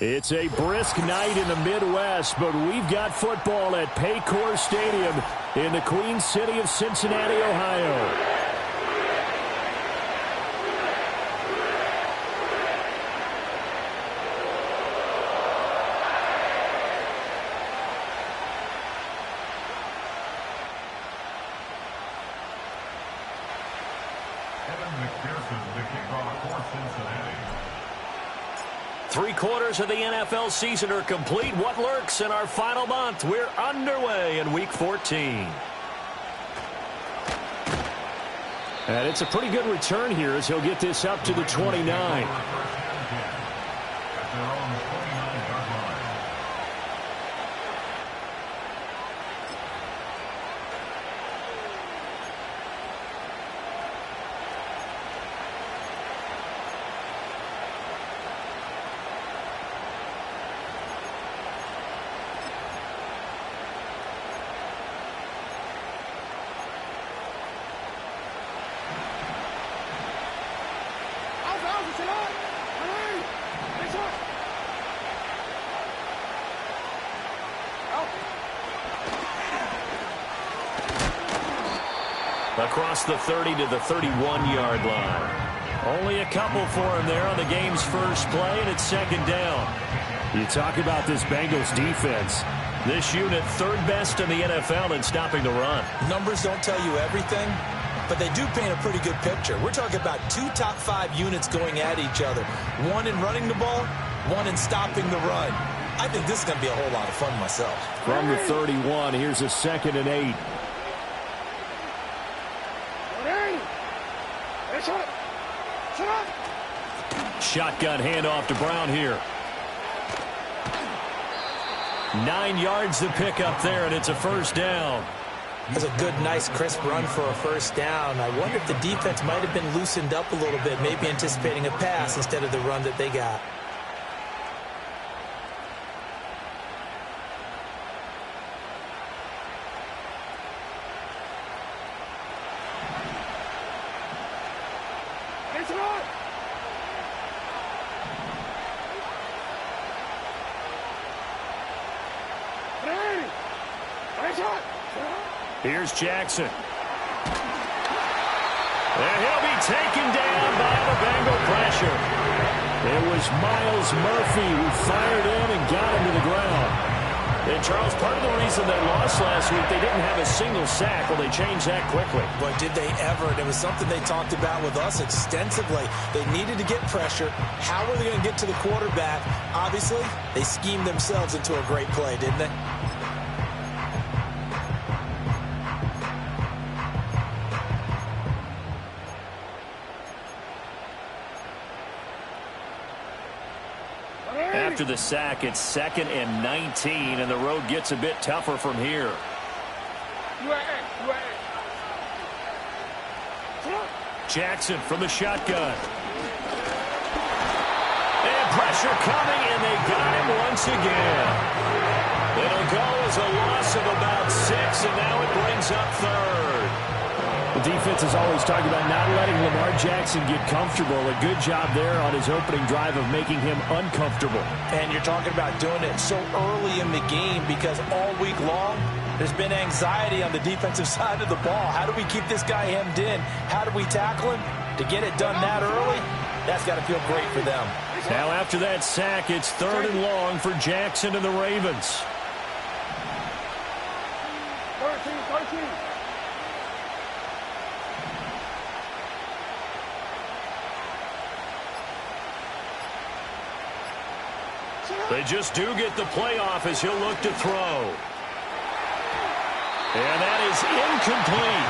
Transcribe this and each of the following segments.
It's a brisk night in the Midwest, but we've got football at Paycor Stadium in the Queen City of Cincinnati, Ohio. Three-quarters of the NFL season are complete. What lurks in our final month? We're underway in Week 14. And it's a pretty good return here as he'll get this up to the 29. Across the 30 to the 31-yard line. Only a couple for him there on the game's first play, and it's second down. You talk about this Bengals defense. This unit third best in the NFL in stopping the run. Numbers don't tell you everything, but they do paint a pretty good picture. We're talking about two top 5 units going at each other. One in running the ball, one in stopping the run. I think this is going to be a whole lot of fun myself. From the 31, here's a 2nd and 8. Shotgun handoff to Brown here. 9 yards to pick up there, and it's a first down. That's a good, nice, crisp run for a first down. I wonder if the defense might have been loosened up a little bit, maybe anticipating a pass instead of the run that they got. Here's Jackson. And he'll be taken down by the Bengal pressure. It was Myles Murphy who fired in and got him to the ground. And, Charles, part of the reason they lost last week, they didn't have a single sack. Well, they changed that quickly. But did they ever? And it was something they talked about with us extensively. They needed to get pressure. How were they going to get to the quarterback? Obviously, they schemed themselves into a great play, didn't they? After the sack, it's 2nd and 19, and the road gets a bit tougher from here. Jackson from the shotgun. And pressure coming, and they got him once again. It'll go as a loss of about 6, and now it brings up 3rd. The defense is always talking about not letting Lamar Jackson get comfortable. A good job there on his opening drive of making him uncomfortable. And you're talking about doing it so early in the game because all week long there's been anxiety on the defensive side of the ball. How do we keep this guy hemmed in? How do we tackle him? To get it done that early, that's got to feel great for them. Now after that sack, it's 3rd and long for Jackson and the Ravens. 13. They just do get the playoff as he'll look to throw. And that is incomplete.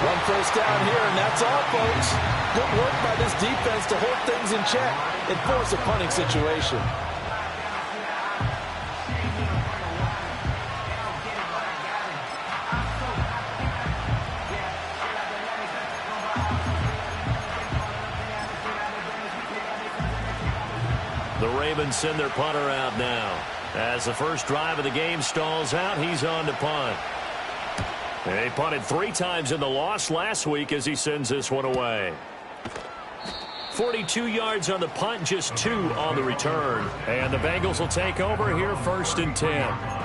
One first down here, and that's all, folks. Good work by this defense to hold things in check and force a punting situation. The Ravens send their punter out now. As the first drive of the game stalls out, he's on to punt. And he punted 3 times in the loss last week as he sends this one away. 42 yards on the punt, just 2 on the return. And the Bengals will take over here, 1st and 10.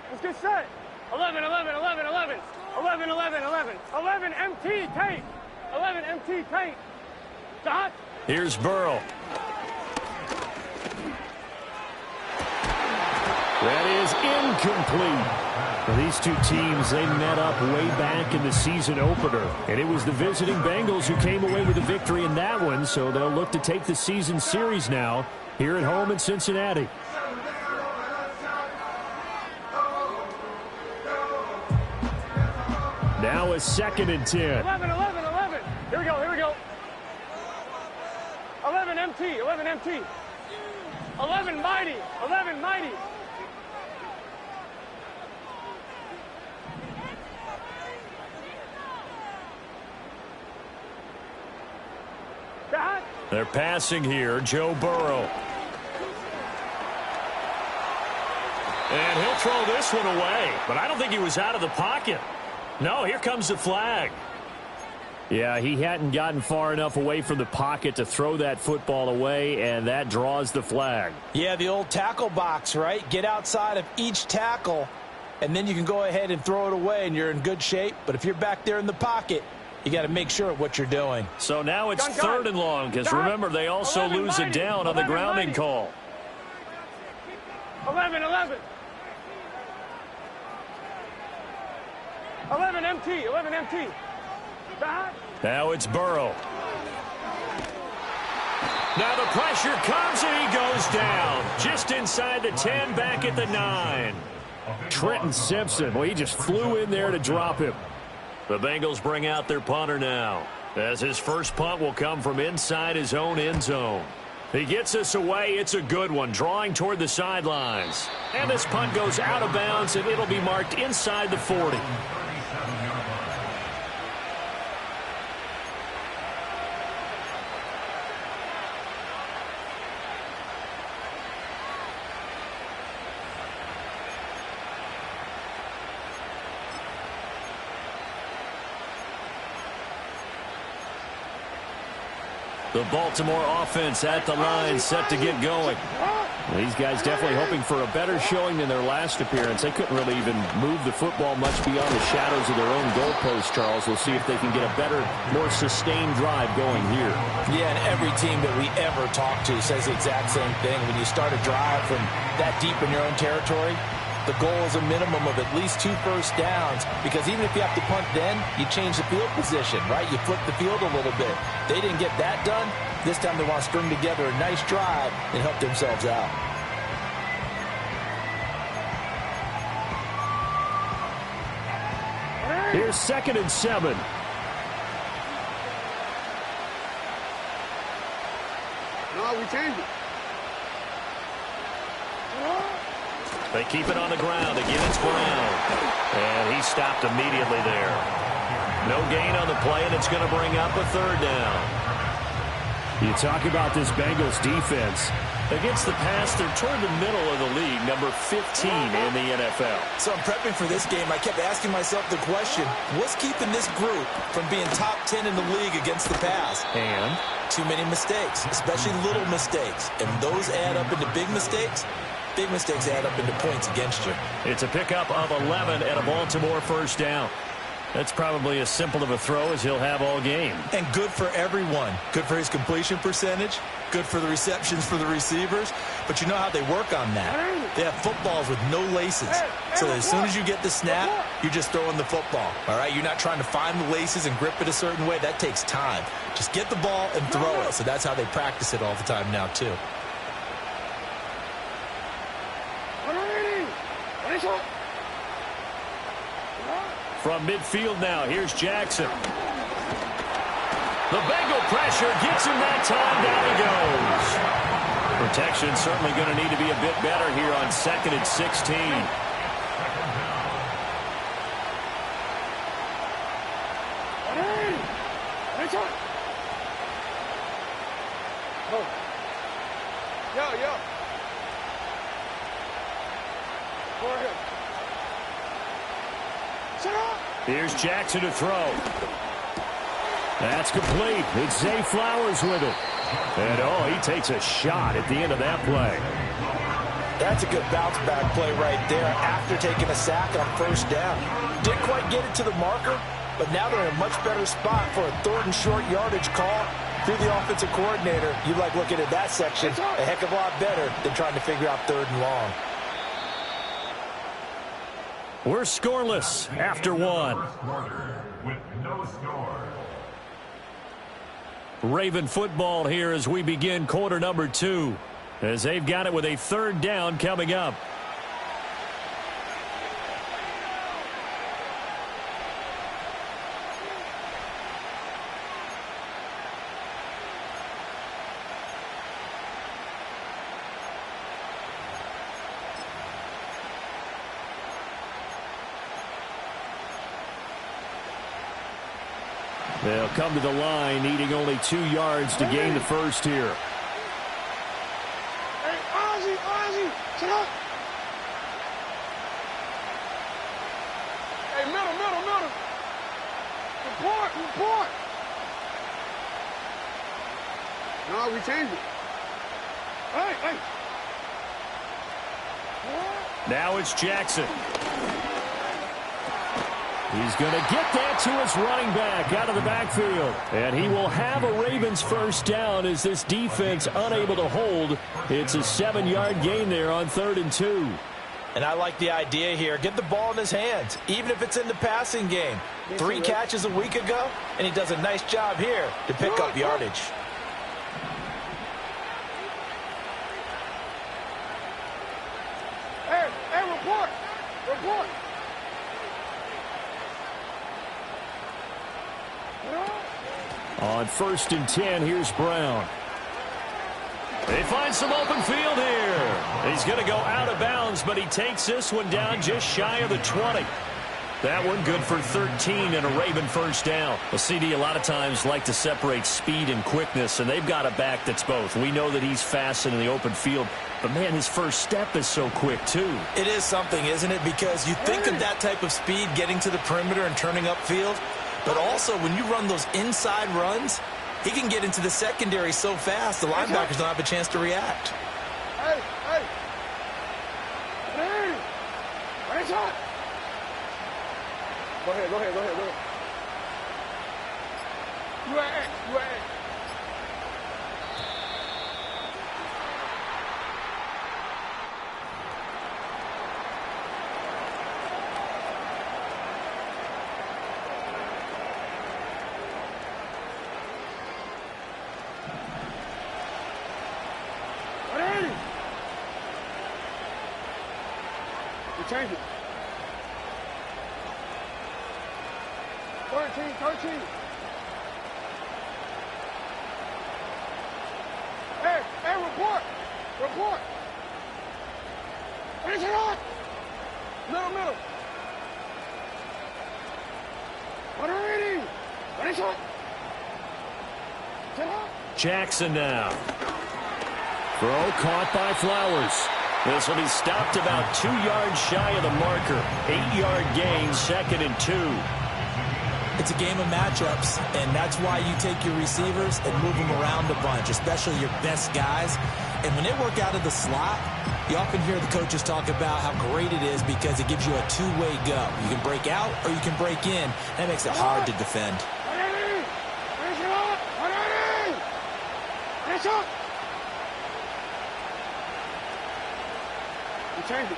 Let's get set. 11, 11, 11, 11. 11, 11, 11. 11 MT tape. 11 MT tape. Dot. Here's Burrow. That is incomplete. Well, these two teams, they met up way back in the season opener. And it was the visiting Bengals who came away with a victory in that one, so they'll look to take the season series now here at home in Cincinnati. Now a 2nd and 10. 11, 11, 11. Here we go, here we go. 11 MT, 11 MT. 11 mighty, 11 mighty. Dot. They're passing here, Joe Burrow. And he'll throw this one away, but I don't think he was out of the pocket. No, here comes the flag. Yeah, he hadn't gotten far enough away from the pocket to throw that football away, and that draws the flag. Yeah, the old tackle box, right? Get outside of each tackle, and then you can go ahead and throw it away, and you're in good shape. But if you're back there in the pocket, you got to make sure of what you're doing. So now it's 3rd and long, because remember, they also lose it down on the grounding call. 11, 11. 11 MT, 11 MT. Dot. Now it's Burrow. Now the pressure comes and he goes down. Just inside the 10, back at the 9. Trenton Simpson, well, he just flew in there to drop him. The Bengals bring out their punter now, as his first punt will come from inside his own end zone. He gets this away. It's a good one, drawing toward the sidelines. And this punt goes out of bounds, and it'll be marked inside the 40. The Baltimore offense at the line, set to get going. Well, these guys definitely hoping for a better showing than their last appearance. They couldn't really even move the football much beyond the shadows of their own goalpost, Charles. We'll see if they can get a better, more sustained drive going here. Yeah, and every team that we ever talk to says the exact same thing. When you start a drive from that deep in your own territory, the goal is a minimum of at least 2 first downs, because even if you have to punt then, you change the field position, right? You flip the field a little bit. They didn't get that done. This time they want to string together a nice drive and help themselves out. Here's 2nd and 7. No, we changed it. They keep it on the ground. Again, it's Brown. And he stopped immediately there. No gain on the play, and it's going to bring up a 3rd down. You talk about this Bengals defense. Against the pass, they're toward the middle of the league, number 15 in the NFL. So I'm prepping for this game. I kept asking myself the question, what's keeping this group from being top 10 in the league against the pass? And too many mistakes, especially little mistakes. And those add up into big mistakes. Big mistakes add up into points against you. It's a pickup of 11 and a Baltimore 1st down. That's probably as simple of a throw as he'll have all game. And good for everyone. Good for his completion percentage. Good for the receptions for the receivers. But you know how they work on that. They have footballs with no laces. So as soon as you get the snap, you're just throwing the football. All right? You're not trying to find the laces and grip it a certain way. That takes time. Just get the ball and throw it. So that's how they practice it all the time now, too. From midfield now, here's Jackson. The Bengal pressure gets him that time. Down he goes. Protection certainly going to need to be a bit better here on 2nd and 16. Here's Jackson to throw. That's complete. It's Zay Flowers with it. And, oh, he takes a shot at the end of that play. That's a good bounce-back play right there after taking a sack on 1st down. Didn't quite get it to the marker, but now they're in a much better spot for a 3rd and short yardage call. Through the offensive coordinator, you like looking at that section a heck of a lot better than trying to figure out 3rd and long. We're scoreless after 1. With no score. Raven football here as we begin quarter number 2. As they've got it with a 3rd down coming up. They'll come to the line, needing only 2 yards to gain the first here. Hey, Ozzie, sit up. Hey, middle. Report. No, we changed it. Hey. Now it's Jackson. He's going to get that to his running back out of the backfield. And he will have a Ravens first down as this defense unable to hold. It's a 7-yard gain there on 3rd and 2. And I like the idea here. Get the ball in his hands, even if it's in the passing game. 3 catches a week ago, and he does a nice job here to pick up yardage. Hey, report. On 1st and 10, here's Brown. They find some open field here. He's going to go out of bounds, but he takes this one down just shy of the 20. That one good for 13 and a Raven first down. Well, CD a lot of times like to separate speed and quickness, and they've got a back that's both. We know that he's fast in the open field, but, man, his first step is so quick, too. It is something, isn't it? Because you think of that type of speed getting to the perimeter and turning upfield, but also when you run those inside runs, he can get into the secondary so fast the linebackers don't have a chance to react. Hey. Right shot. Go ahead. You at X. Change it. 13. Hey, report. Finish it on. Middle. What are we doing? Finish it. Jackson now. Throw caught by Flowers. This will be stopped about 2 yards shy of the marker. 8-yard gain, 2nd and 2. It's a game of matchups, and that's why you take your receivers and move them around a bunch, especially your best guys. And when they work out of the slot, you often hear the coaches talk about how great it is because it gives you a two-way go. You can break out or you can break in. That makes it hard to defend. Change it.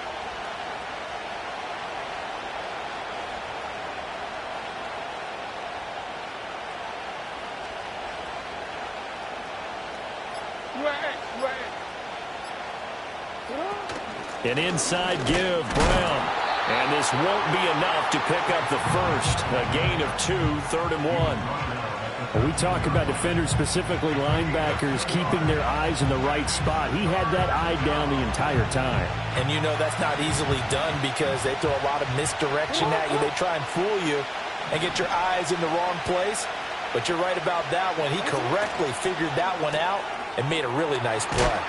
An inside give, Brown. And this won't be enough to pick up the first. A gain of 2, 3rd and 1. When we talk about defenders, specifically linebackers, keeping their eyes in the right spot, he had that eye down the entire time. And you know that's not easily done because they throw a lot of misdirection at you. They try and fool you and get your eyes in the wrong place. But you're right about that one. He correctly figured that one out and made a really nice play.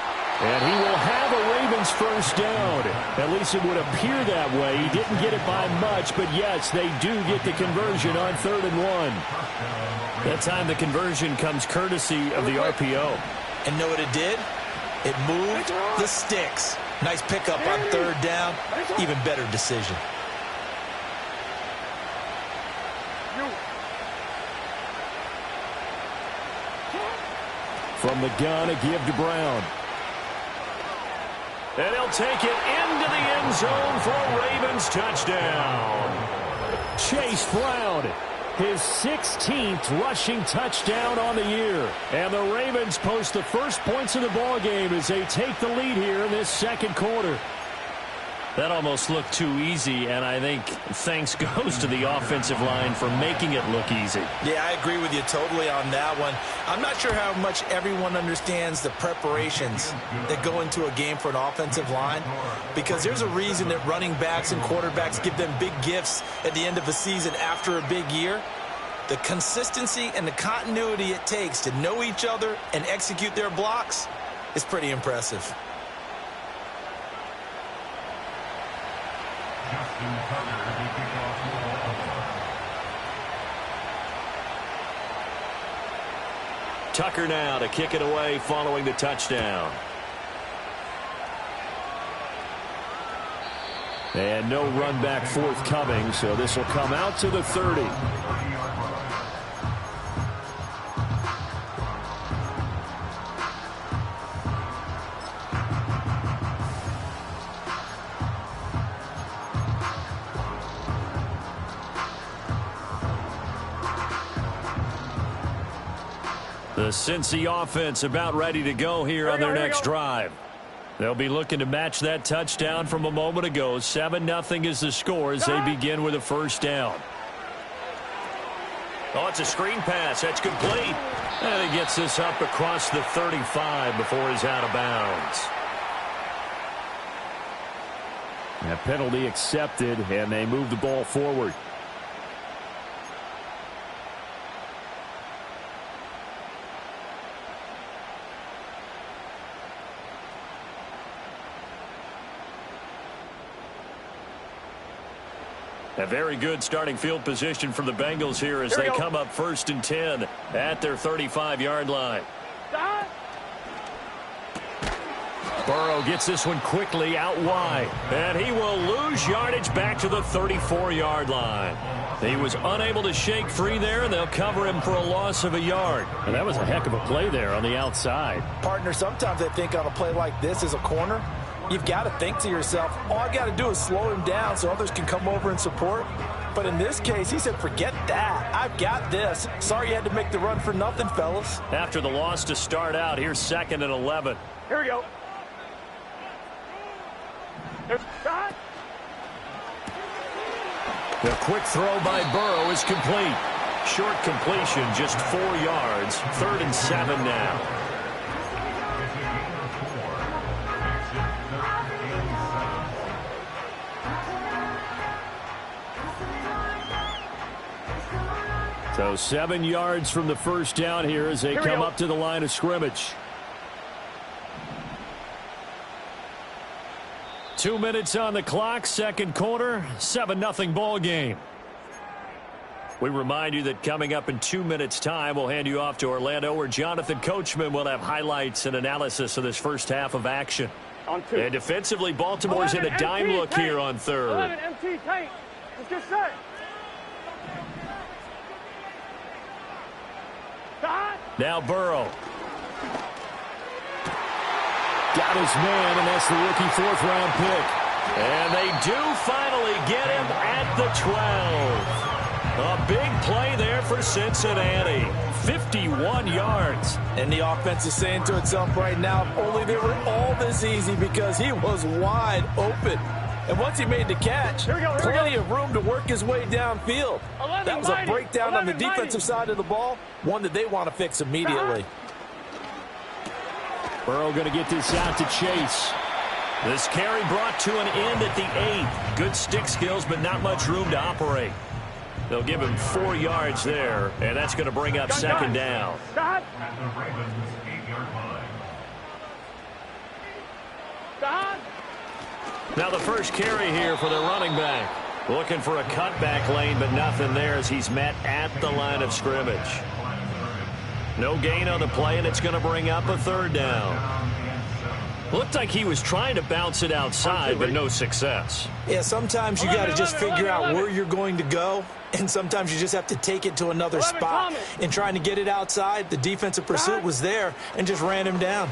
And he will have a Ravens first down. At least it would appear that way. He didn't get it by much, but yes, they do get the conversion on 3rd and 1. That time the conversion comes courtesy of the RPO. And know what it did? It moved the sticks. Nice pickup on 3rd down. Even better decision. From the gun, a give to Brown. And he'll take it into the end zone for a Ravens touchdown. Chase Brown, his 16th rushing touchdown on the year. And the Ravens post the first points of the ballgame as they take the lead here in this second quarter. That almost looked too easy, and I think thanks goes to the offensive line for making it look easy. Yeah, I agree with you totally on that one. I'm not sure how much everyone understands the preparations that go into a game for an offensive line, because there's a reason that running backs and quarterbacks give them big gifts at the end of a season after a big year. The consistency and the continuity it takes to know each other and execute their blocks is pretty impressive. Tucker now to kick it away following the touchdown. And no run back forthcoming, so this will come out to the 30. The Cincy offense about ready to go here on their next drive. They'll be looking to match that touchdown from a moment ago. 7-0 is the score as they begin with a first down. Oh, it's a screen pass. That's complete. And he gets this up across the 35 before he's out of bounds. That penalty accepted, and they move the ball forward. A very good starting field position for the Bengals here as they come up 1st and 10 at their 35-yard line. Burrow gets this one quickly out wide, and he will lose yardage back to the 34-yard line. He was unable to shake free there, and they'll cover him for a loss of a yard. And that was a heck of a play there on the outside. Partner, sometimes I think on a play like this as a corner, you've got to think to yourself, all I got to do is slow him down so others can come over and support. But in this case, he said, forget that. I've got this. Sorry you had to make the run for nothing, fellas. After the loss to start out, here's 2nd and 11. Here we go. The quick throw by Burrow is complete. Short completion, just 4 yards. 3rd and 7 now. So 7 yards from the first down here as they come up to the line of scrimmage. 2 minutes on the clock, second quarter, 7-0 ball game. We remind you that coming up in 2 minutes' time, we'll hand you off to Orlando, where Jonathan Coachman will have highlights and analysis of this first half of action. And defensively, Baltimore's in a dime look here on 3rd. 11 MT tank. Let's get set. Now Burrow. Got his man, and that's the rookie 4th-round pick. And they do finally get him at the 12. A big play there for Cincinnati. 51 yards. And the offense is saying to itself right now, if only they were all this easy, because he was wide open. And once he made the catch, plenty of room to work his way downfield. That was a breakdown on the defensive side of the ball, one that they want to fix immediately. Burrow going to get this out to Chase. This carry brought to an end at the 8. Good stick skills, but not much room to operate. They'll give him 4 yards there, and that's going to bring up second down. At the Ravens' 8-yard line. Now the first carry here for the running back. Looking for a cutback lane, but nothing there as he's met at the line of scrimmage. No gain on the play, and it's going to bring up a third down. Looked like he was trying to bounce it outside, but no success. Yeah, sometimes you got to just figure out where you're going to go, and sometimes you just have to take it to another spot. In trying to get it outside, the defensive pursuit was there and just ran him down.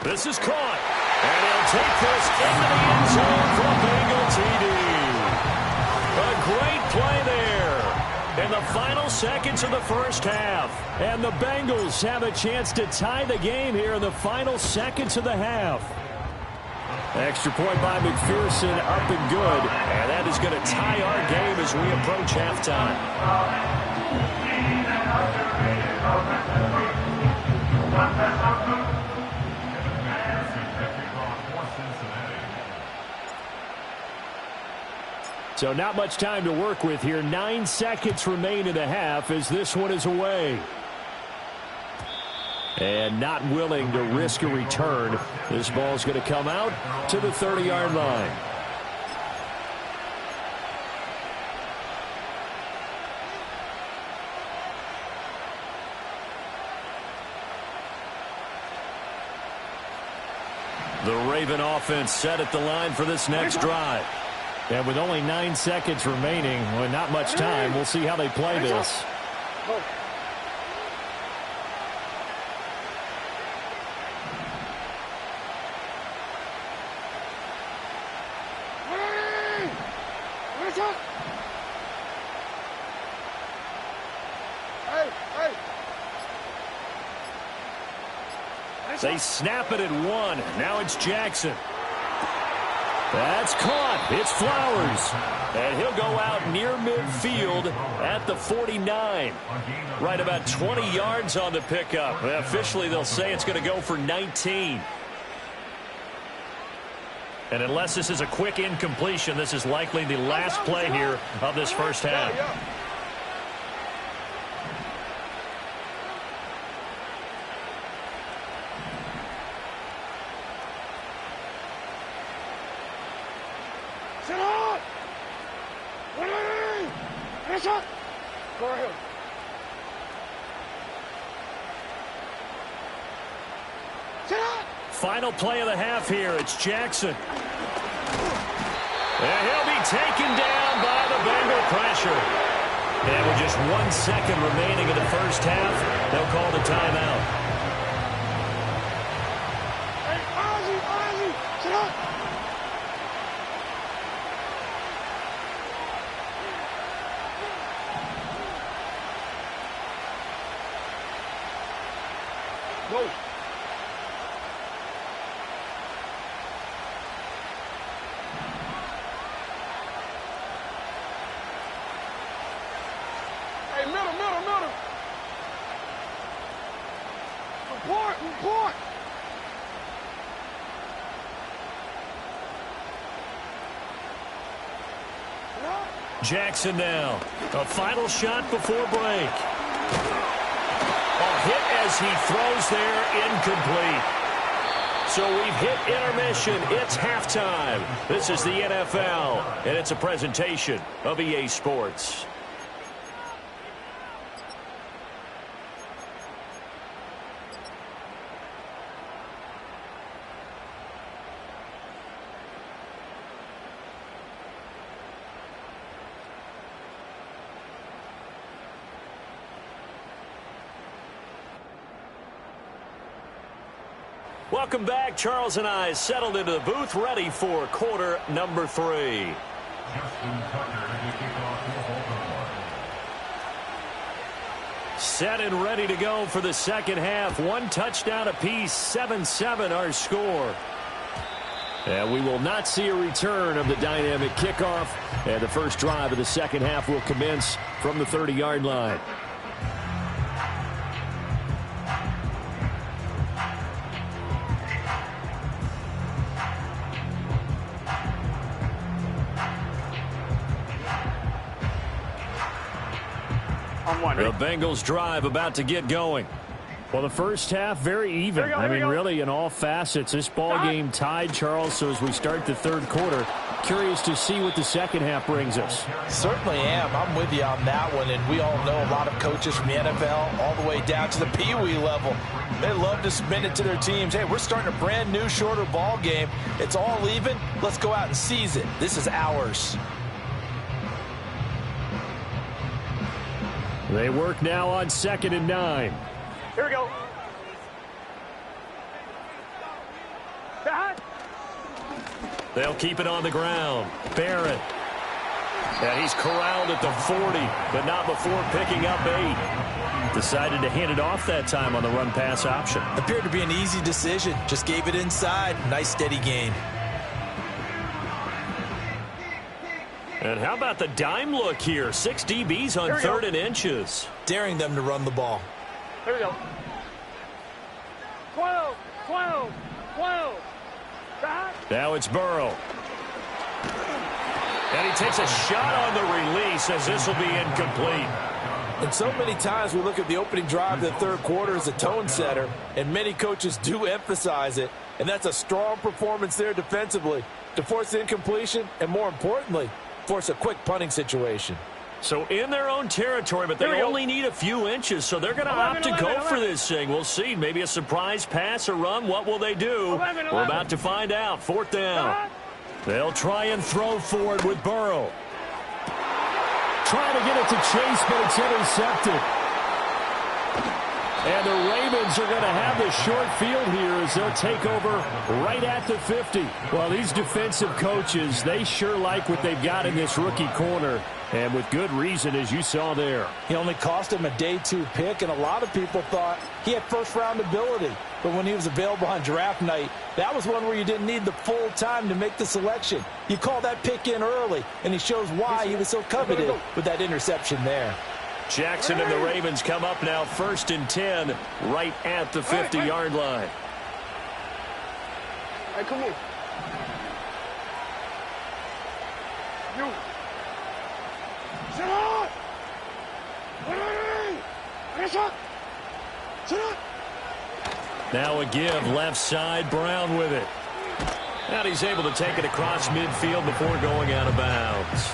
This is caught, and he'll take this into the end zone for a Bengal TD. A great play there in the final seconds of the first half. And the Bengals have a chance to tie the game here in the final seconds of the half. Extra point by McPherson, up and good. And that is going to tie our game as we approach halftime. So not much time to work with here. 9 seconds remain in the half as this one is away. And not willing to risk a return. This ball's going to come out to the 30-yard line. The Raven offense set at the line for this next drive. And with only 9 seconds remaining, well, not much time, we'll see how they play this. They snap it at 1. Now it's Jackson. That's caught. It's Flowers. And he'll go out near midfield at the 49. Right about 20 yards on the pickup. Officially, they'll say it's going to go for 19. And unless this is a quick incompletion, this is likely the last play here of this first half. Final play of the half here. It's Jackson. And he'll be taken down by the Bengal pressure. And with just 1 second remaining in the first half, they'll call the timeout. Hey, Ozzie, sit up. Go. Middle. Report. Jackson now. A final shot before break. A hit as he throws there, incomplete. So we've hit intermission. It's halftime. This is the NFL, and it's a presentation of EA Sports. Welcome back. Charles and I settled into the booth, ready for quarter number 3. Set and ready to go for the second half. 1 touchdown apiece, 7-7 our score. And we will not see a return of the dynamic kickoff. And the first drive of the second half will commence from the 30-yard line. The Bengals drive about to get going. Well, the first half, very even. I mean, really, in all facets, this ball game tied, Charles. So as we start the third quarter, curious to see what the second half brings us. Certainly am. I'm with you on that one. And we all know a lot of coaches from the NFL all the way down to the Pee Wee level. They love to submit it to their teams. Hey, we're starting a brand new, shorter ball game. It's all even. Let's go out and seize it. This is ours. They work now on 2nd and 9. Here we go. They'll keep it on the ground. Barrett. And he's corralled at the 40, but not before picking up 8. Decided to hand it off that time on the run-pass option. Appeared to be an easy decision. Just gave it inside. Nice, steady gain. And how about the dime look here? 6 DBs on 3rd and inches. Daring them to run the ball. Here we go. 12, 12, 12. Now it's Burrow. And he takes a shot on the release as this will be incomplete. And so many times we look at the opening drive of the third quarter as a tone setter, and many coaches do emphasize it. And that's a strong performance there defensively to force the incompletion and, more importantly, force a quick punting situation. So in their own territory, but they only need a few inches, so they're going to opt to go for this thing. We'll see. Maybe a surprise pass or run. What will they do? We're about to find out. 4th down. They'll try and throw forward with Burrow. Trying to get it to Chase, but it's intercepted. And the Ravens are going to have the short field here as they'll take over right at the 50. Well, these defensive coaches, they sure like what they've got in this rookie corner. And with good reason, as you saw there. He only cost him a day 2 pick, and a lot of people thought he had first-round ability. But when he was available on draft night, that was one where you didn't need the full time to make the selection. You call that pick in early, and he shows why he was so coveted with that interception there. Jackson and the Ravens come up now 1st and 10 right at the 50-yard line. Hey, come here. You. Sit up. Sit up. Now a give left side, Brown with it. And he's able to take it across midfield before going out of bounds.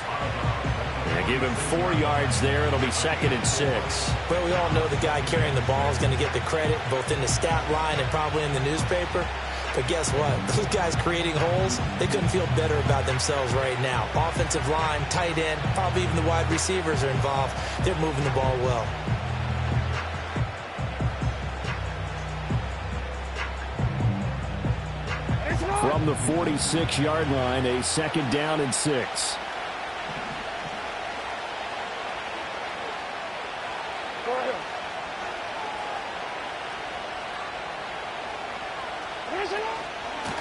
They give him 4 yards there. It'll be 2nd and 6. Well, we all know the guy carrying the ball is going to get the credit both in the stat line and probably in the newspaper. But guess what? Those guys creating holes, they couldn't feel better about themselves right now. Offensive line, tight end, probably even the wide receivers are involved. They're moving the ball well. From the 46-yard line, a 2nd down and 6.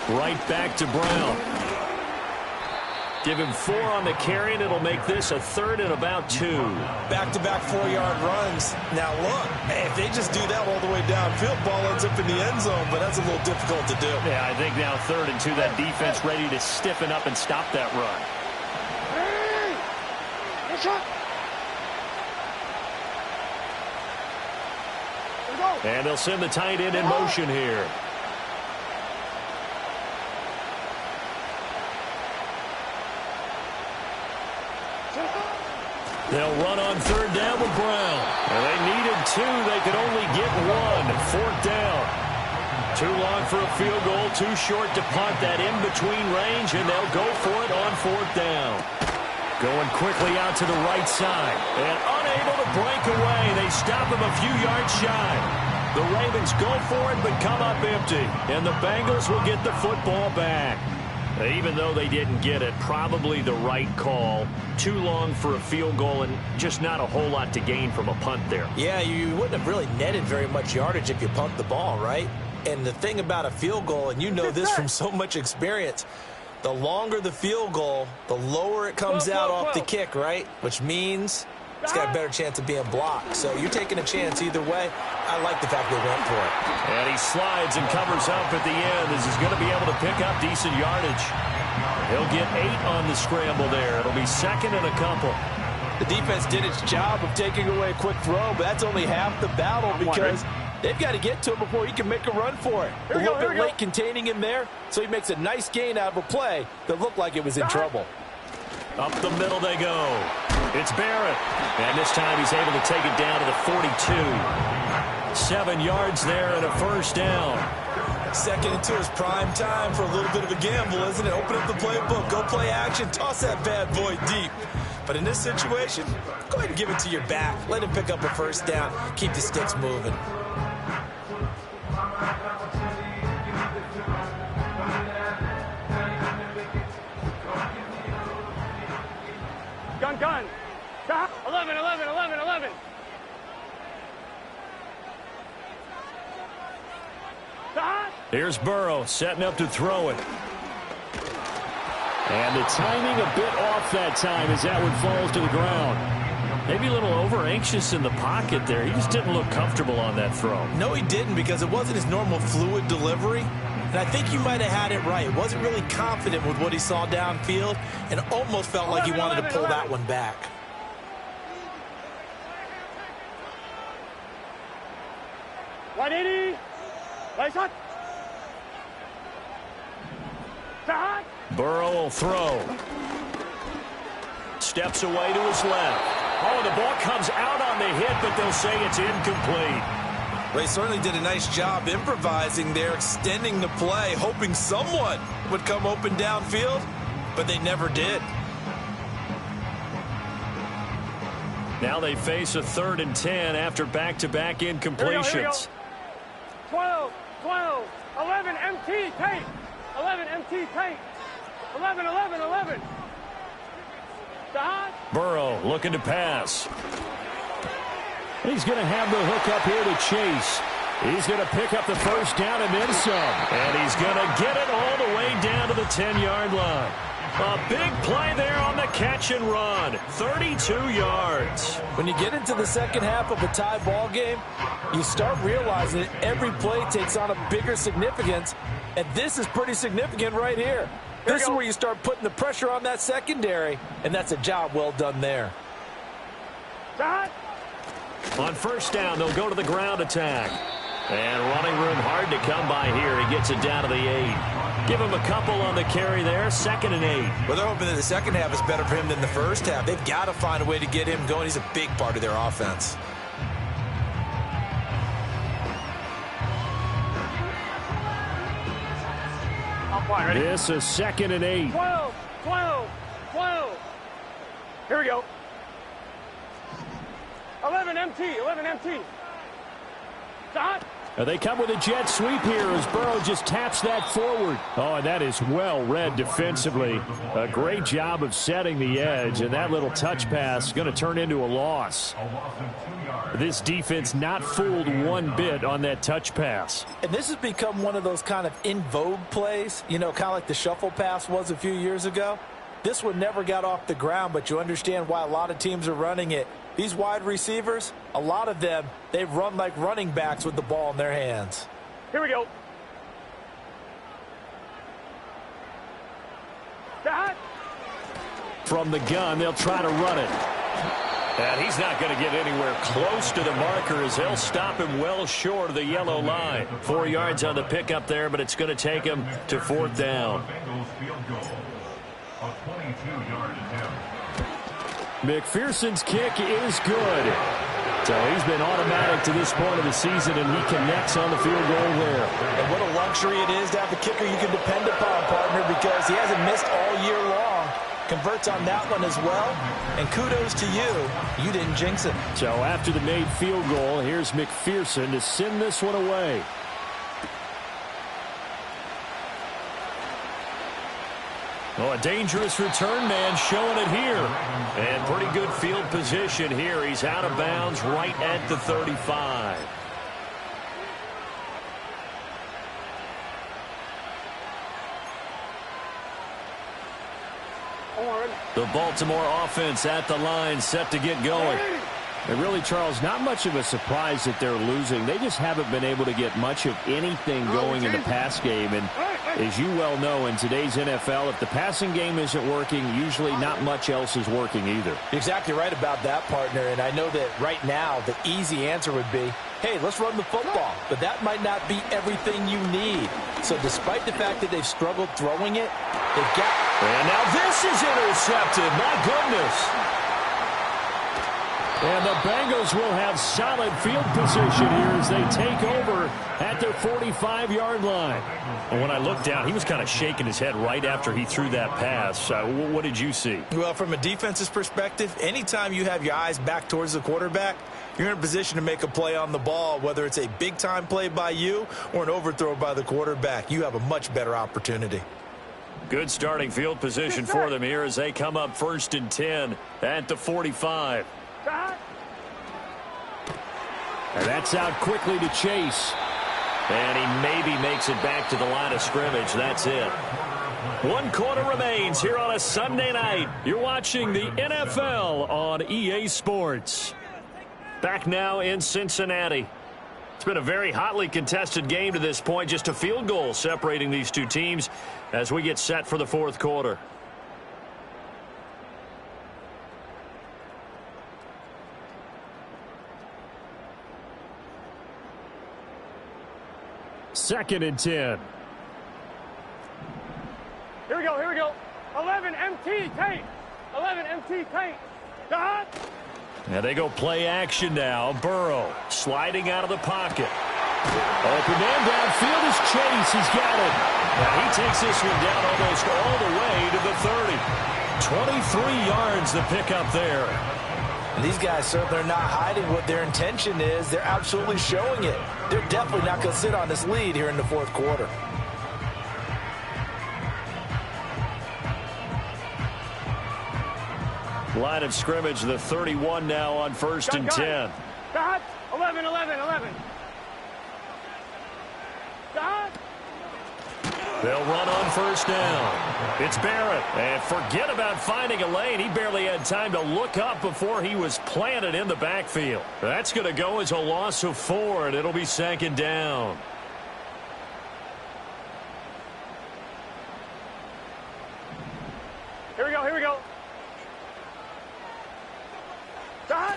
Right back to Brown. Give him 4 on the carry, and it'll make this a 3rd and about 2. Back-to-back 4-yard runs. Now, look, if they just do that all the way downfield, ball ends up in the end zone, but that's a little difficult to do. Yeah, I think now 3rd and 2, that defense ready to stiffen up and stop that run. And they'll send the tight end in motion here. They'll run on 3rd down with Brown. And they needed 2. They could only get 1. 4th down. Too long for a field goal. Too short to punt that in-between range. And they'll go for it on 4th down. Going quickly out to the right side. And unable to break away. They stop him a few yards shy. The Ravens go for it but come up empty. And the Bengals will get the football back. Even though they didn't get it, probably the right call. Too long for a field goal and just not a whole lot to gain from a punt there. Yeah, you wouldn't have really netted very much yardage if you pumped the ball, right? And the thing about a field goal, and you know this from so much experience, the longer the field goal, the lower it comes out off the kick, right? Which means it's got a better chance of being blocked. So you're taking a chance either way. I like the fact they went for it. And he slides and covers up at the end as he's going to be able to pick up decent yardage. He'll get 8 on the scramble there. It'll be second and a couple. The defense did its job of taking away a quick throw, but that's only half the battle because they've got to get to him before he can make a run for it. A little bit late containing him there, so he makes a nice gain out of a play that looked like it was in trouble. Up the middle they go. It's Barrett. And this time he's able to take it down to the 42. 7 yards there and a first down. 2nd and 2 is prime time for a little bit of a gamble, isn't it? Open up the playbook, go play action, toss that bad boy deep. But in this situation, go ahead and give it to your back. Let him pick up a first down. Keep the sticks moving. Gun. 11, 11, 11, 11. Here's Burrow setting up to throw it. And the timing a bit off that time as that one falls to the ground. Maybe a little over-anxious in the pocket there. He just didn't look comfortable on that throw. No, he didn't, because it wasn't his normal fluid delivery. And I think you might have had it right. Wasn't really confident with what he saw downfield and almost felt like he wanted to pull that one back. Burrow will throw. Steps away to his left. Oh, the ball comes out on the hit, but they'll say it's incomplete. Well, he certainly did a nice job improvising there, extending the play, hoping someone would come open downfield, but they never did. Now they face a 3rd and 10 after back-to-back incompletions. Here we go. 12, 11, MT, tape. 11, MT, tape. 11, 11, 11. Burrow looking to pass. He's going to have the hook up here to Chase. He's going to pick up the first down and then some. And he's going to get it all the way down to the 10-yard line. A big play there on the catch and run. 32 yards. When you get into the second half of a tie ball game, you start realizing that every play takes on a bigger significance. And this is pretty significant right here. This is where you start putting the pressure on that secondary, and that's a job well done there. On first down, they'll go to the ground attack. And running room hard to come by here. He gets it down to the 8. Give him a couple on the carry there. 2nd and 8. Well, they're hoping that the second half is better for him than the first half. They've got to find a way to get him going. He's a big part of their offense. This is 2nd and 8. 12. Here we go. 11 MT. Stop. They come with a jet sweep here as Burrow just taps that forward. Oh, and that is well read defensively. A great job of setting the edge, and that little touch pass is going to turn into a loss. This defense not fooled one bit on that touch pass. And this has become one of those kind of in vogue plays, you know, kind of like the shuffle pass was a few years ago. This one never got off the ground, but you understand why a lot of teams are running it. These wide receivers, a lot of them, they run like running backs with the ball in their hands. Here we go. From the gun, they'll try to run it. And he's not going to get anywhere close to the marker as they'll stop him well short of the yellow line. 4 yards on the pickup there, but it's going to take him to 4th down. McPherson's kick is good. So he's been automatic to this point of the season, and he connects on the field goal there. And what a luxury it is to have a kicker you can depend upon, partner, because he hasn't missed all year long. Converts on that one as well. And kudos to you. You didn't jinx it. So after the made field goal, here's McPherson to send this one away. Oh, a dangerous return man showing it here. And pretty good field position here. He's out of bounds right at the 35. The Baltimore offense at the line, set to get going. And really, Charles, not much of a surprise that they're losing. They just haven't been able to get much of anything going in the pass game. And as you well know, in today's NFL, if the passing game isn't working, usually not much else is working either. You're exactly right about that, partner. And I know that right now the easy answer would be, hey, let's run the football. But that might not be everything you need. So despite the fact that they've struggled throwing it, they've got... And now this is intercepted. My goodness. And the Bengals will have solid field position here as they take over at their 45-yard line. And when I looked down, he was kind of shaking his head right after he threw that pass. What did you see? Well, from a defense's perspective, anytime you have your eyes back towards the quarterback, you're in a position to make a play on the ball, whether it's a big-time play by you or an overthrow by the quarterback. You have a much better opportunity. Good starting field position for them here as they come up 1st and 10 at the 45. And that's out quickly to Chase. And he maybe makes it back to the line of scrimmage. That's it. 1 quarter remains here on a Sunday night. You're watching the NFL on EA Sports. Back now in Cincinnati. It's been a very hotly contested game to this point. Just a field goal separating these two teams as we get set for the 4th quarter. Second and 10. Here we go, here we go. 11 MT tape. 11 MT tape. Dot. And they go play action now. Burrow sliding out of the pocket. Open man downfield is Chase. He's got it. Now he takes this one down almost all the way to the 30. 23 yards the pickup there. And these guys certainly are not hiding what their intention is. They're absolutely showing it. They're definitely not going to sit on this lead here in the 4th quarter. Line of scrimmage, the 31 now on 1st and 10. Dot. 11, 11, 11. Dot. They'll run on 1st down. It's Barrett. And forget about finding a lane. He barely had time to look up before he was planted in the backfield. That's going to go as a loss of 4, and it'll be 2nd down. Here we go, here we go. Dot.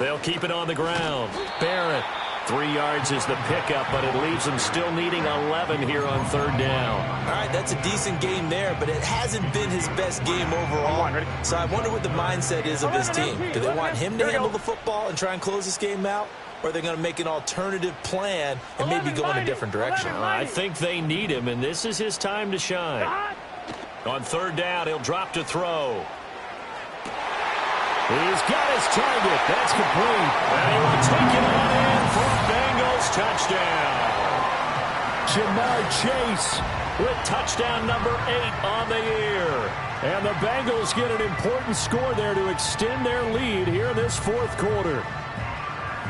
They'll keep it on the ground. Barrett. 3 yards is the pickup, but it leaves them still needing 11 here on 3rd down. All right, that's a decent game there, but it hasn't been his best game overall. So I wonder what the mindset is of his team. Do they want him to handle the football and try and close this game out? Or are they going to make an alternative plan and maybe go in a different direction? I think they need him, and this is his time to shine. On 3rd down, he'll drop to throw. He's got his target. That's complete. And he will take it on in for a Bengals touchdown. Jamar Chase with touchdown number 8 on the year. And the Bengals get an important score there to extend their lead here in this 4th quarter.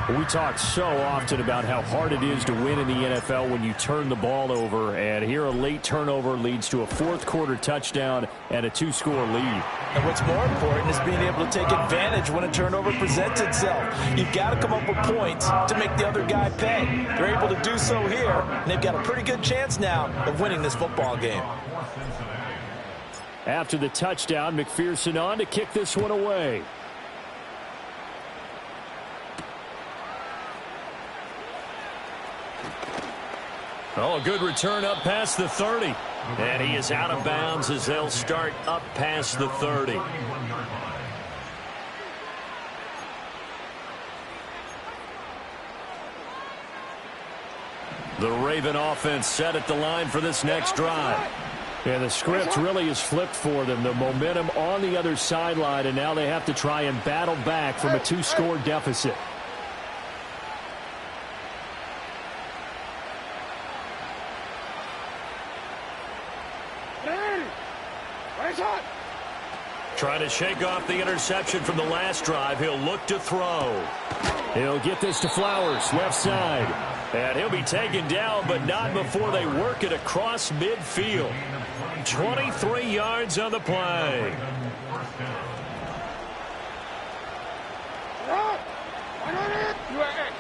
We talk so often about how hard it is to win in the NFL when you turn the ball over, and here a late turnover leads to a 4th quarter touchdown and a 2-score lead. And what's more important is being able to take advantage when a turnover presents itself. You've got to come up with points to make the other guy pay. They're able to do so here, and they've got a pretty good chance now of winning this football game. After the touchdown, McPherson on to kick this one away. Oh, a good return up past the 30. And he is out of bounds as they'll start up past the 30. The Raven offense set at the line for this next drive. Yeah, the script really is flipped for them. The momentum on the other sideline, and now they have to try and battle back from a 2-score deficit. Trying to shake off the interception from the last drive. He'll look to throw. He'll get this to Flowers, left side. And he'll be taken down, but not before they work it across midfield. gain 23 yards on the play. You are X.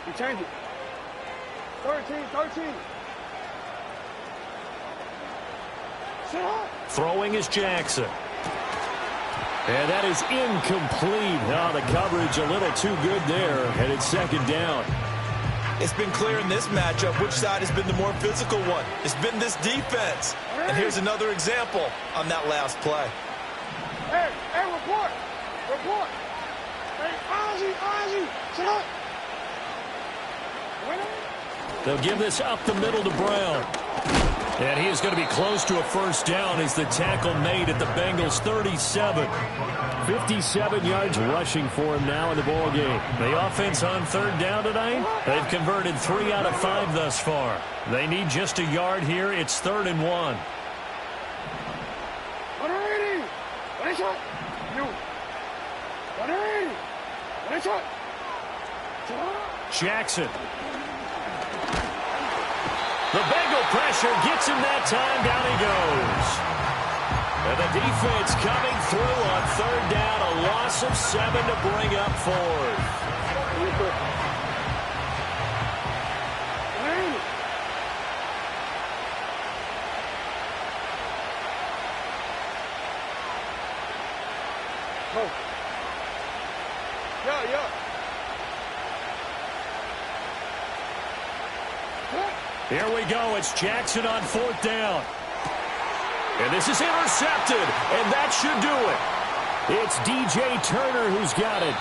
You change it. 13. Throwing is Jackson. And that is incomplete. Oh, the coverage a little too good there, and it's second down. It's been clear in this matchup which side has been the more physical one. It's been this defense. And here's another example on that last play. Hey, report. Hey, Ozzy, sit up. They'll give this up the middle to Brown. And he is going to be close to a first down as the tackle made at the Bengals' 37. 57 yards rushing for him now in the ball game. The offense on third down tonight, they've converted 3 out of 5 thus far. They need just a yard here. It's 3rd and 1. Jackson. The Bengal pressure gets him that time. Down he goes. And the defense coming through on third down. A loss of 7 to bring up 4th. Here we go. It's Jackson on 4th down. And this is intercepted, and that should do it. It's DJ Turner who's got it.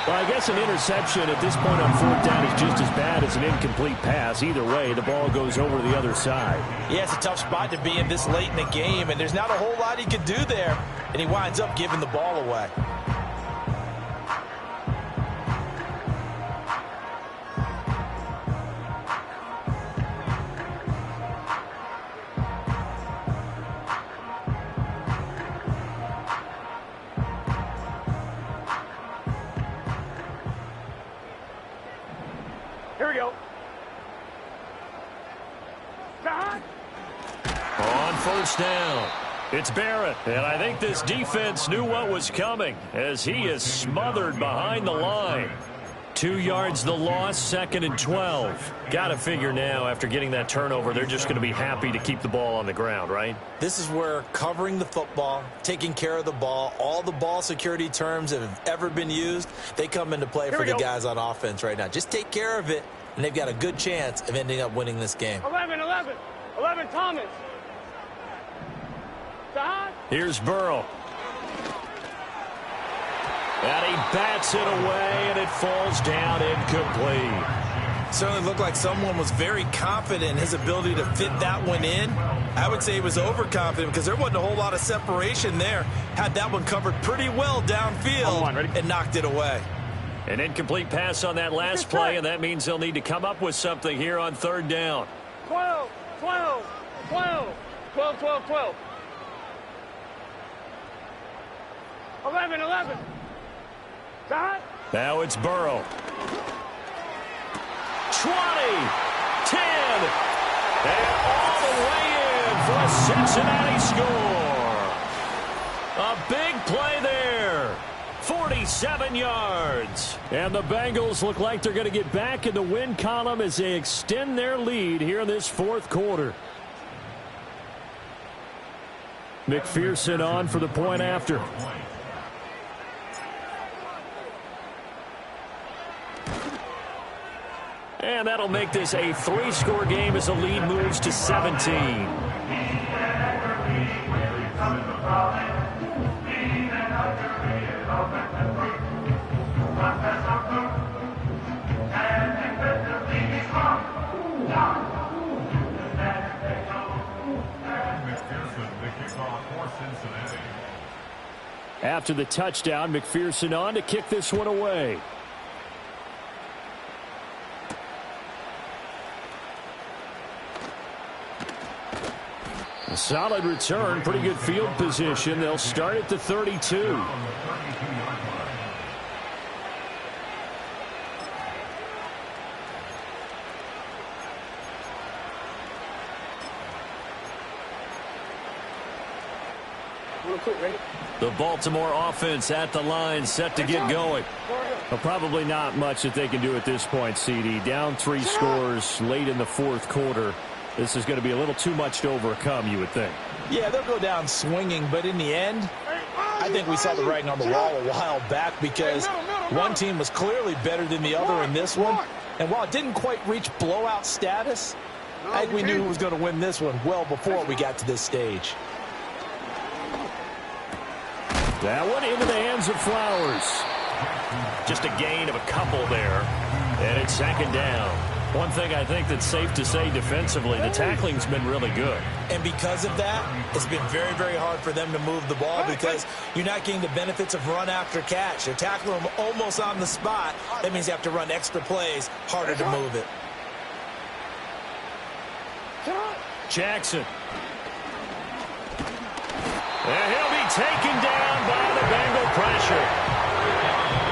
Well, I guess an interception at this point on 4th down is just as bad as an incomplete pass. Either way, the ball goes over to the other side. Yeah, it's a tough spot to be in this late in the game, and there's not a whole lot he could do there, and he winds up giving the ball away. Here we go. On first down, it's Barrett. And I think this defense knew what was coming as he is smothered behind the line. 2 yards the loss, 2nd and 12. Got to figure now after getting that turnover, they're just going to be happy to keep the ball on the ground, right? This is where covering the football, taking care of the ball, all the ball security terms that have ever been used, they come into play for the guys on offense right now. Just take care of it, and they've got a good chance of ending up winning this game. 11, Thomas. Here's Burrow. And he bats it away, and it falls down incomplete. Certainly looked like someone was very confident in his ability to fit that one in. I would say he was overconfident because there wasn't a whole lot of separation there. Had that one covered pretty well downfield and knocked it away. An incomplete pass on that last play, and that means they'll need to come up with something here on third down. 12. 11. Now it's Burrow. 20, 10, and all the way in for a Cincinnati score. A big play there. 47 yards. And the Bengals look like they're going to get back in the win column as they extend their lead here in this 4th quarter. McPherson on for the point after. And that'll make this a 3-score game as the lead moves to 17. After the touchdown, McPherson on to kick this one away. A solid return, pretty good field position. They'll start at the 32. The Baltimore offense at the line, set to get going. Well, probably not much that they can do at this point, CD. Down 3 scores late in the fourth quarter. This is going to be a little too much to overcome, you would think. Yeah, they'll go down swinging, but in the end, I think we saw the writing on the wall a while back because one team was clearly better than the other in this one. And while it didn't quite reach blowout status, I think we knew who was going to win this one well before we got to this stage. That one into the hands of Flowers. Just a gain of a couple there. And it's second down. One thing I think that's safe to say defensively, the tackling's been really good. And because of that, it's been very, very hard for them to move the ball because you're not getting the benefits of run after catch. You're tackling them almost on the spot. That means you have to run extra plays, harder to move it. Jackson. And he'll be taken down by the Bengal pressure.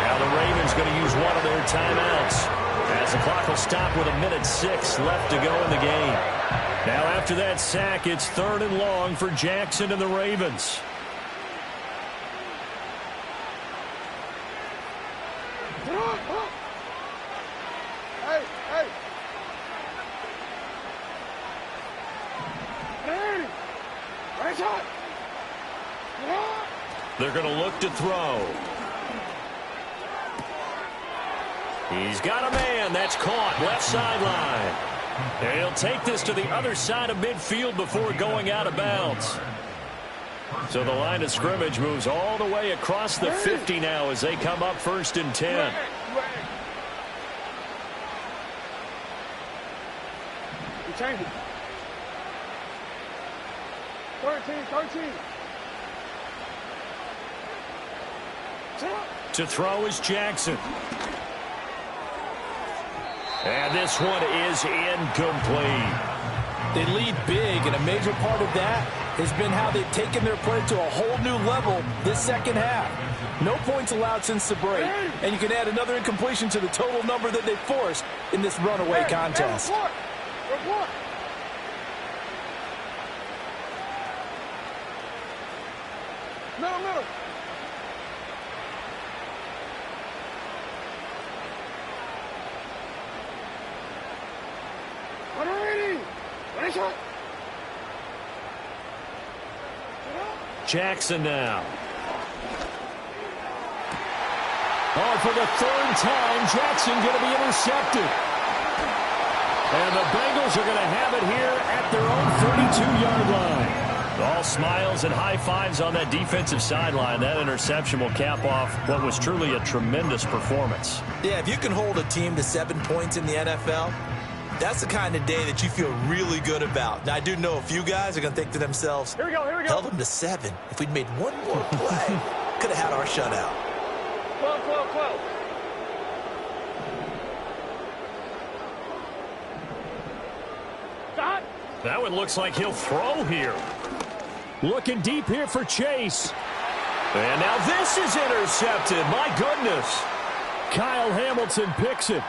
Now the Ravens going to use one of their timeouts as the clock will stop with 1:06 left to go in the game. Now after that sack, it's 3rd and long for Jackson and the Ravens. They're going to look to throw. He's got a man. That's caught. Left sideline. And he'll take this to the other side of midfield before going out of bounds. So the line of scrimmage moves all the way across the 50 now as they come up 1st and 10. You change it. 13. To throw is Jackson. And this one is incomplete. They lead big, and a major part of that has been how they've taken their play to a whole new level this second half. No points allowed since the break, and you can add another incompletion to the total number that they forced in this runaway contest. Report. Middle. Jackson now. Oh, for the 3rd time, Jackson going to be intercepted. And the Bengals are going to have it here at their own 32-yard line. All smiles and high fives on that defensive sideline. That interception will cap off what was truly a tremendous performance. Yeah, if you can hold a team to 7 points in the NFL, that's the kind of day that you feel really good about. Now, I do know a few guys are going to think to themselves, Here we go. held them to 7. If we'd made one more play, could have had our shutout. 12. Stop. That one looks like he'll throw here. Looking deep here for Chase. And now this is intercepted. My goodness. Kyle Hamilton picks it.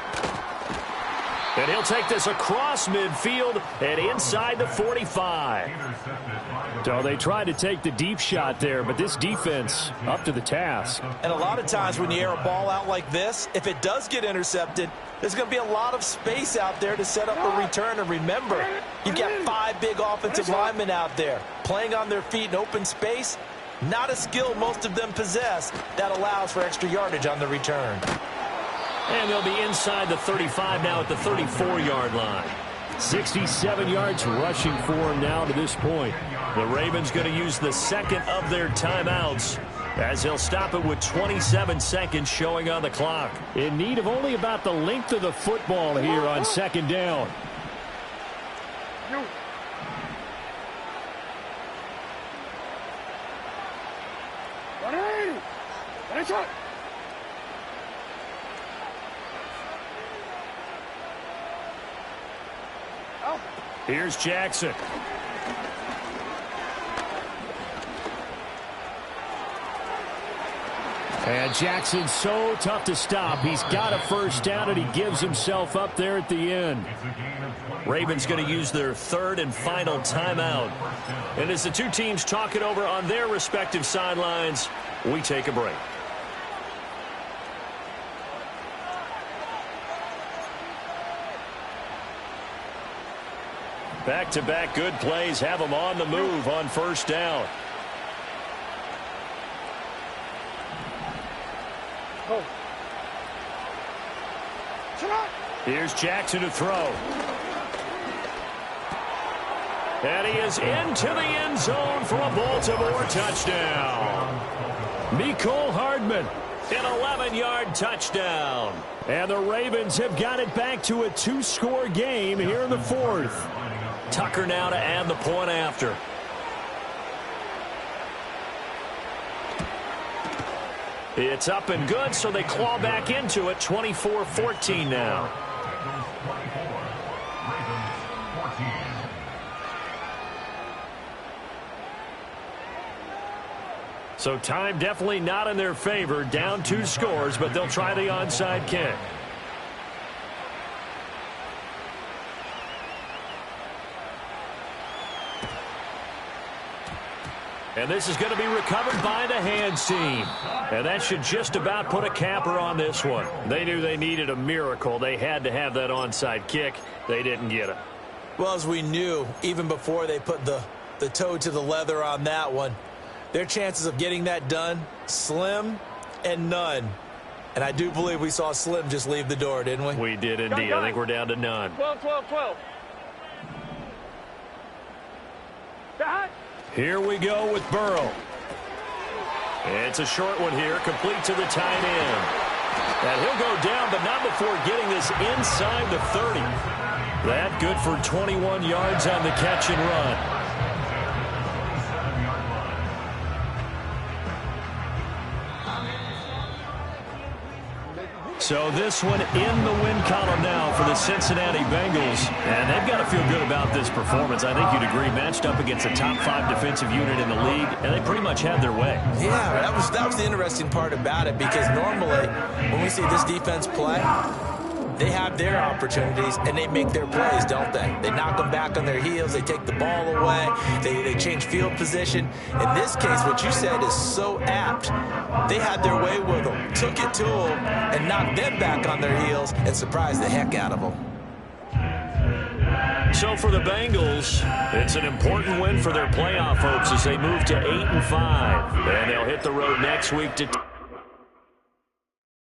And he'll take this across midfield and inside the 45. So they tried to take the deep shot there, but this defense up to the task. And a lot of times when you air a ball out like this, if it does get intercepted, there's going to be a lot of space out there to set up a return. And remember, you've got 5 big offensive linemen out there playing on their feet in open space. Not a skill most of them possess that allows for extra yardage on the return. And they'll be inside the 35 now at the 34-yard line. 67 yards rushing for him now to this point. The Ravens going to use the second of their timeouts as they'll stop it with 27 seconds showing on the clock. In need of only about the length of the football here on 2nd down. Here's Jackson. And Jackson's so tough to stop. He's got a first down, and he gives himself up there at the end. Ravens going to use their third and final timeout. And as the two teams talk it over on their respective sidelines, we take a break. Back-to-back good plays have them on the move on first down. Here's Jackson to throw. And he is into the end zone for a Baltimore touchdown. Mecole Hardman, an 11-yard touchdown. And the Ravens have got it back to a 2-score game here in the fourth. Tucker now to add the point after. It's up and good, so they claw back into it. 24-14 now. So time definitely not in their favor. Down 2 scores, but they'll try the onside kick. And this is going to be recovered by the hands team. And that should just about put a capper on this one. They knew they needed a miracle. They had to have that onside kick. They didn't get it. Well, as we knew, even before they put the toe to the leather on that one, their chances of getting that done, slim and none. And I do believe we saw Slim just leave the door, didn't we? We did indeed. I think we're down to none. 12, 12, 12. Here we go with Burrow. It's a short one here, complete to the tight end. And he'll go down, but not before getting this inside the 30. That good for 21 yards on the catch and run. So this one in the win column now for the Cincinnati Bengals. And they've got to feel good about this performance. I think you'd agree, matched up against a top 5 defensive unit in the league, and they pretty much had their way. Yeah, that was the interesting part about it, because normally when we see this defense play, they have their opportunities and they make their plays, don't they? They knock them back on their heels. They take the ball away. They change field position. In this case, what you said is so apt. They had their way with them, took it to them, and knocked them back on their heels and surprised the heck out of them. So for the Bengals, it's an important win for their playoff hopes as they move to 8-5. And they'll hit the road next week to